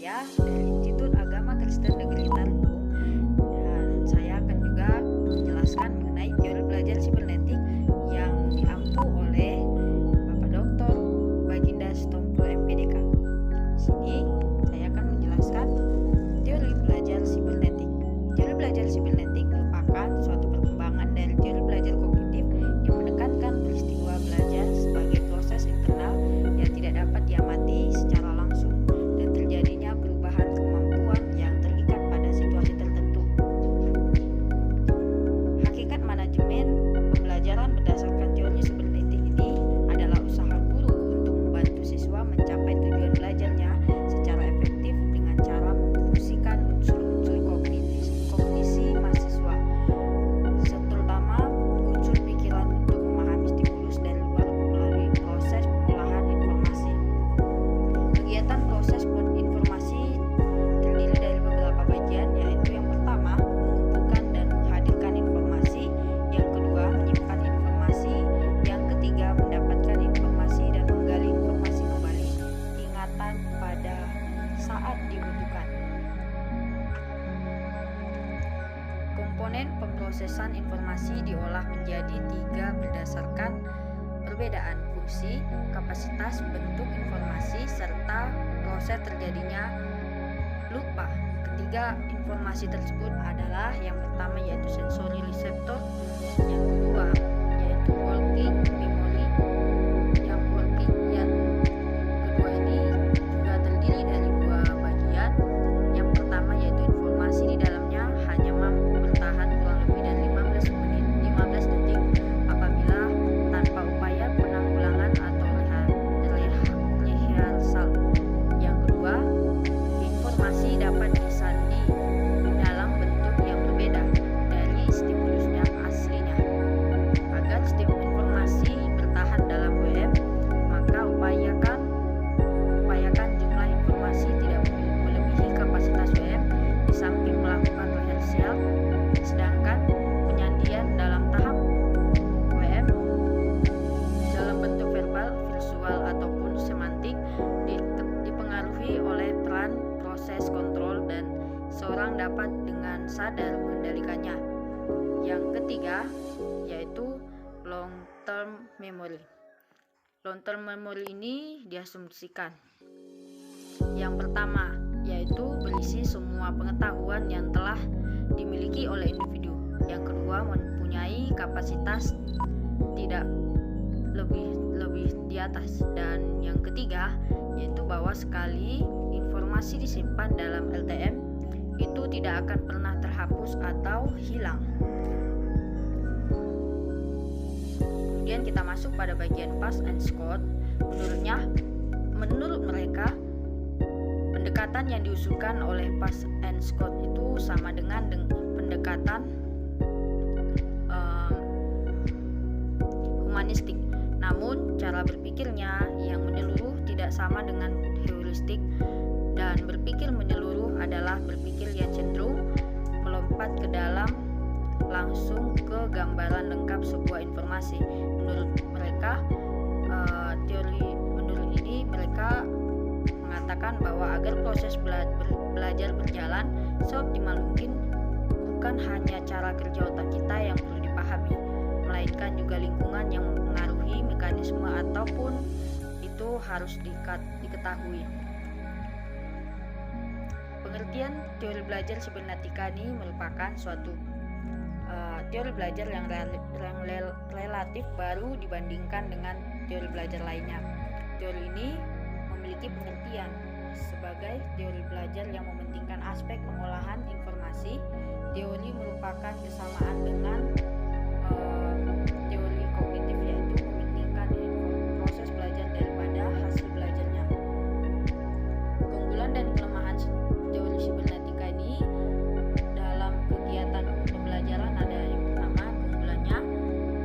saya dari Institut Agama Kristen Negeri Tarung, dan saya akan juga menjelaskan mengenai teori belajar sibernetik yang diampu oleh Bapak Dr. Baginda Stompo MPDK. Di sini saya akan menjelaskan teori belajar sibernetik. Teori belajar sibernetik merupakan suatu perkembangan dari teori belajar kognitif yang menekankan peristiwa belajar sebagai proses internal yang tidak dapat diamati secara langsung dan terjadinya perubahan kemampuan yang terikat pada situasi tertentu. Hakikat manajemen pembelajaran berdasarkan teori sibernetik ini adalah usaha guru untuk membantu siswa mencapai tujuan belajarnya secara efektif dengan cara memfungsikan unsur-unsur kognisi mahasiswa, terutama unsur pikiran untuk memahami stimulus dari luar melalui proses pengolahan informasi. Kegiatan proses informasi terdiri dari beberapa bagian, yaitu yang pertama, mengumpulkan dan menghadirkan informasi, yang kedua, menyimpan informasi, yang ketiga, mendapatkan informasi dan menggali informasi kembali, ingatan pada saat dibutuhkan. Komponen pemrosesan informasi diolah menjadi 3 berdasarkan perbedaan fungsi, kapasitas, bentuk informasi, serta proses terjadinya lupa. Ketiga informasi tersebut adalah yang pertama yaitu sensory receptor, yang kedua yaitu working memory. Yang kedua ini juga terdiri dari 2 bagian. Yang pertama yaitu informasi di dalamnya hanya mampu bertahan kurang lebih dari 15 detik apabila tanpa upaya penanggulangan atau rehearsal. Yang kedua, informasi dapat disandi dalam bentuk yang berbeda dari stimulusnya aslinya. Agar informasi bertahan dalam WM, maka upayakan jumlah informasi tidak melebihi kapasitas WM di samping melakukan rehearsal, sedangkan penyandian dalam tahap WM dalam bentuk verbal, visual ataupun semantik dipengaruhi oleh peran proses kontrol dan seorang dapat dengan sadar mengendalikannya. Yang ketiga yaitu long term memory. Long term memory ini diasumsikan. Yang pertama yaitu berisi semua pengetahuan yang telah dimiliki oleh individu. Yang kedua mempunyai kapasitas tidak lebih di atas. Dan yang ketiga yaitu bahwa sekali informasi disimpan dalam LTM itu tidak akan pernah terhapus atau hilang. Kemudian kita masuk pada bagian Pass and Scott. Menurut mereka pendekatan yang diusulkan oleh Pass and Scott itu sama dengan pendekatan humanistik. Namun cara berpikirnya yang menyeluruh tidak sama dengan heuristik, dan berpikir menyeluruh adalah berpikir yang cenderung melompat ke dalam langsung ke gambaran lengkap sebuah informasi. Menurut mereka mereka mengatakan bahwa agar proses belajar berjalan seoptimal mungkin, bukan hanya cara kerja otak kita yang perlu dipahami, melainkan juga lingkungan yang mempengaruhi mekanisme ataupun itu harus diketahui. Pengertian teori belajar sibernetika ini merupakan suatu teori belajar yang relatif baru dibandingkan dengan teori belajar lainnya. Teori ini memiliki pengertian sebagai teori belajar yang mementingkan aspek pengolahan informasi. Teori merupakan kesamaan dengan teori kognitif, yaitu mementingkan proses belajar daripada hasil belajarnya. Keunggulan dan kelemahan teori sibernetika ini dalam kegiatan pembelajaran ada yang pertama, keunggulannya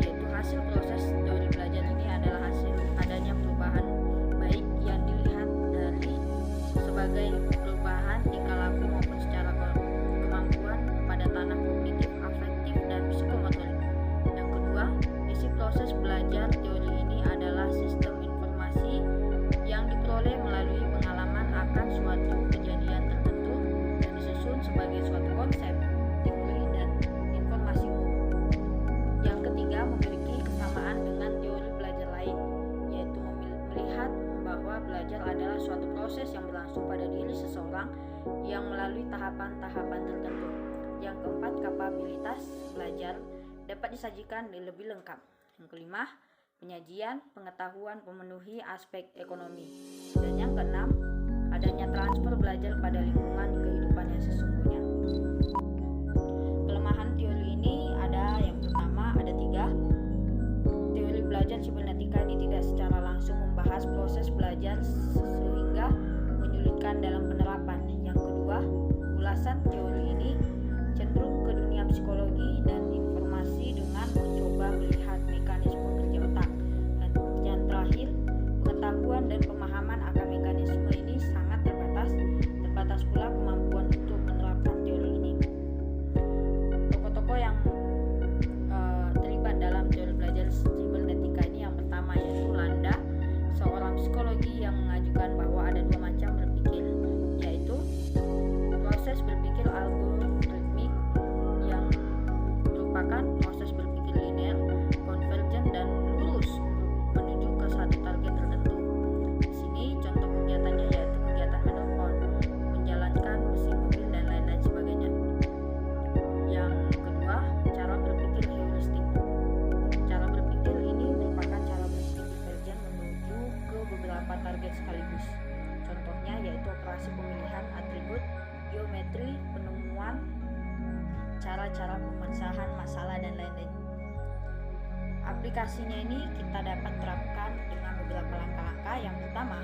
yaitu hasil proses teori belajar ini adalah hasil adanya perubahan baik yang dilihat dari sebagai perubahan tingkah laku maupun secara kemampuan pada tanah kognitif, afektif, dan psikomotorik. Yang kedua, isi proses belajar teori ini adalah sistem informasi yang diperoleh melalui pengalaman akan suatu kejadian langsung pada diri seseorang yang melalui tahapan-tahapan tertentu. Yang keempat, kapabilitas belajar dapat disajikan lebih lengkap. Yang kelima, penyajian pengetahuan memenuhi aspek ekonomi. Dan yang keenam, adanya transfer belajar pada lingkungan kehidupan yang sesungguhnya. Kelemahan teori ini ada yang pertama, ada 3. Teori belajar sibernetika ini tidak secara langsung membahas proses belajar sehingga menyulitkan dalam penerapan. Yang kedua, ulasan teori ini cenderung ke dunia psikologi dan informasi dengan mencoba melihat mekanisme kerja otak. Dan yang terakhir, pengetahuan dan pemahaman akan mekanisme ini sangat terbatas pula kemampuan untuk menerapkan teori ini. Tokoh-tokoh yang terlibat dalam teori belajar sibernetika ini yang pertama yaitu Landa, seorang psikologi yang mengajukan bahwa ada 2 macam berpikir, yaitu proses berpikir algoritmik yang merupakan proses berpikir linear, konvergen, dan lurus menuju ke satu target tertentu. Di sini contoh kegiatannya yaitu kegiatan menelpon, menjalankan mesin mobil, dan lain-lain sebagainya. Yang kedua, cara berpikir heuristik. Cara berpikir ini merupakan cara berpikir divergen menuju ke beberapa target sekaligus. Contohnya yaitu operasi pemilihan atribut, geometri, penemuan, cara-cara pemecahan masalah, dan lain-lain. Aplikasinya ini kita dapat terapkan dengan beberapa langkah-langkah. Yang pertama,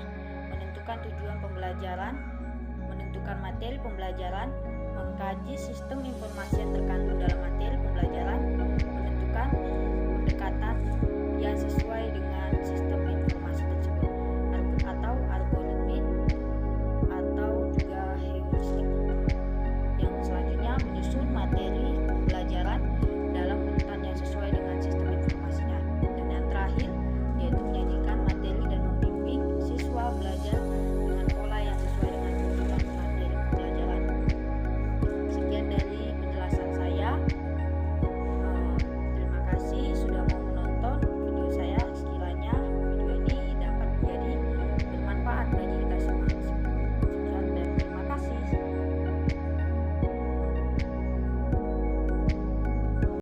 menentukan tujuan pembelajaran, menentukan materi pembelajaran, mengkaji sistem informasi yang terkandung dalam materi pembelajaran, menentukan pendekatan yang sesuai dengan sistem